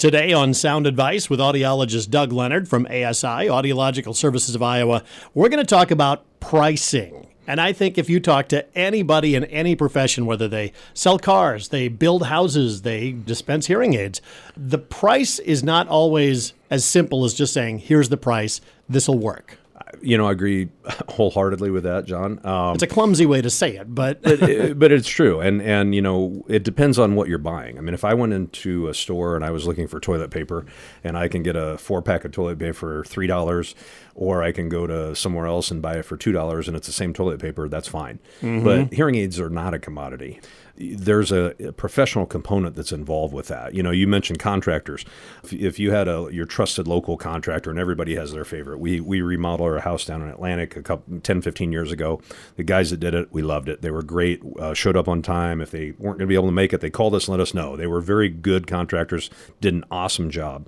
Today on Sound Advice with audiologist Doug Leonard from ASI, Audiological Services of Iowa, we're going to talk about pricing. And I think if you talk to anybody in any profession, whether they sell cars, they build houses, they dispense hearing aids, the price is not always as simple as just saying, here's the price, this will work. I agree wholeheartedly with that, John. It's a clumsy way to say it, but but it's true. And it depends on what you're buying. I mean, if I went into a store and I was looking for toilet paper and I can get a 4-pack of toilet paper for $3, or I can go to somewhere else and buy it for $2 and it's the same toilet paper, that's fine. Mm-hmm. But hearing aids are not a commodity. There's a professional component that's involved with that. You mentioned contractors. If you had your trusted local contractor, and everybody has their favorite. We remodeled our house down in Atlantic 10, 15 years ago. The guys that did it, we loved it. They were great, showed up on time. If they weren't going to be able to make it, they called us and let us know. They were very good contractors, did an awesome job.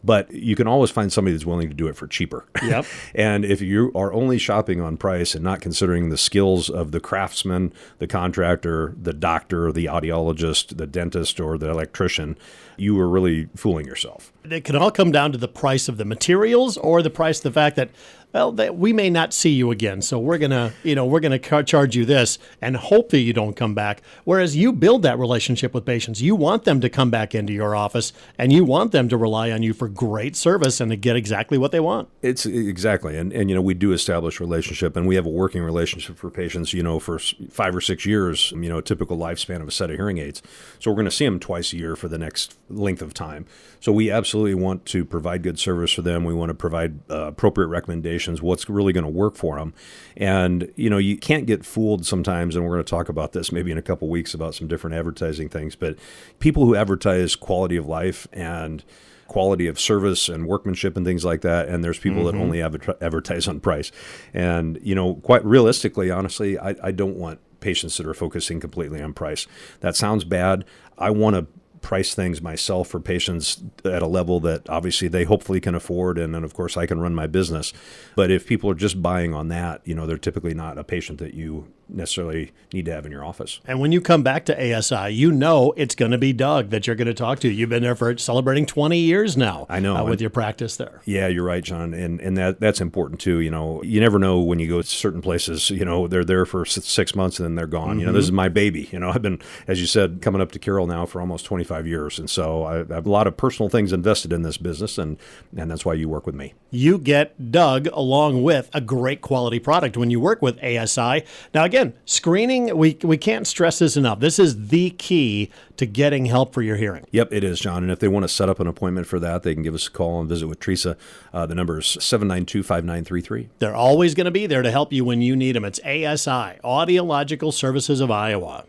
But you can always find somebody that's willing to do it for cheaper. Yep. And if you are only shopping on price and not considering the skills of the craftsman, the contractor, the doctor, the audiologist, the dentist, or the electrician, you are really fooling yourself. It can all come down to the price of the materials or the price of the fact that, we may not see you again, so we're gonna charge you this and hope that you don't come back. Whereas you build that relationship with patients, you want them to come back into your office, and you want them to rely on you for great service and to get exactly what they want. It's exactly, and we do establish relationship, and we have a working relationship for patients, for 5 or 6 years, a typical lifespan of a set of hearing aids. So we're going to see them twice a year for the next length of time. So we absolutely want to provide good service for them. We want to provide appropriate recommendations, what's really going to work for them. And, you can't get fooled sometimes, and we're going to talk about this maybe in a couple weeks about some different advertising things, but people who advertise quality of life and quality of service and workmanship and things like that, and there's people that only advertise on price. And, quite realistically, honestly, I don't want patients that are focusing completely on price. That sounds bad. I want to price things myself for patients at a level that obviously they hopefully can afford, and then of course I can run my business. But if people are just buying on that, they're typically not a patient that you necessarily need to have in your office. And when you come back to ASI, it's going to be Doug that you're going to talk to. You've been there for celebrating 20 years now. I know. With your practice there. Yeah, you're right, John. And that's important too. You never know when you go to certain places, they're there for 6 months and then they're gone. This is my baby. I've been, as you said, coming up to Carroll now for almost 25 years. And so I have a lot of personal things invested in this business, and that's why you work with me. You get Doug along with a great quality product when you work with ASI. Now, again, screening, we can't stress this enough. This is the key to getting help for your hearing. Yep, it is, John. And if they want to set up an appointment for that, they can give us a call and visit with Teresa. The number is 792-5933. They're always going to be there to help you when you need them. It's ASI, Audiological Services of Iowa.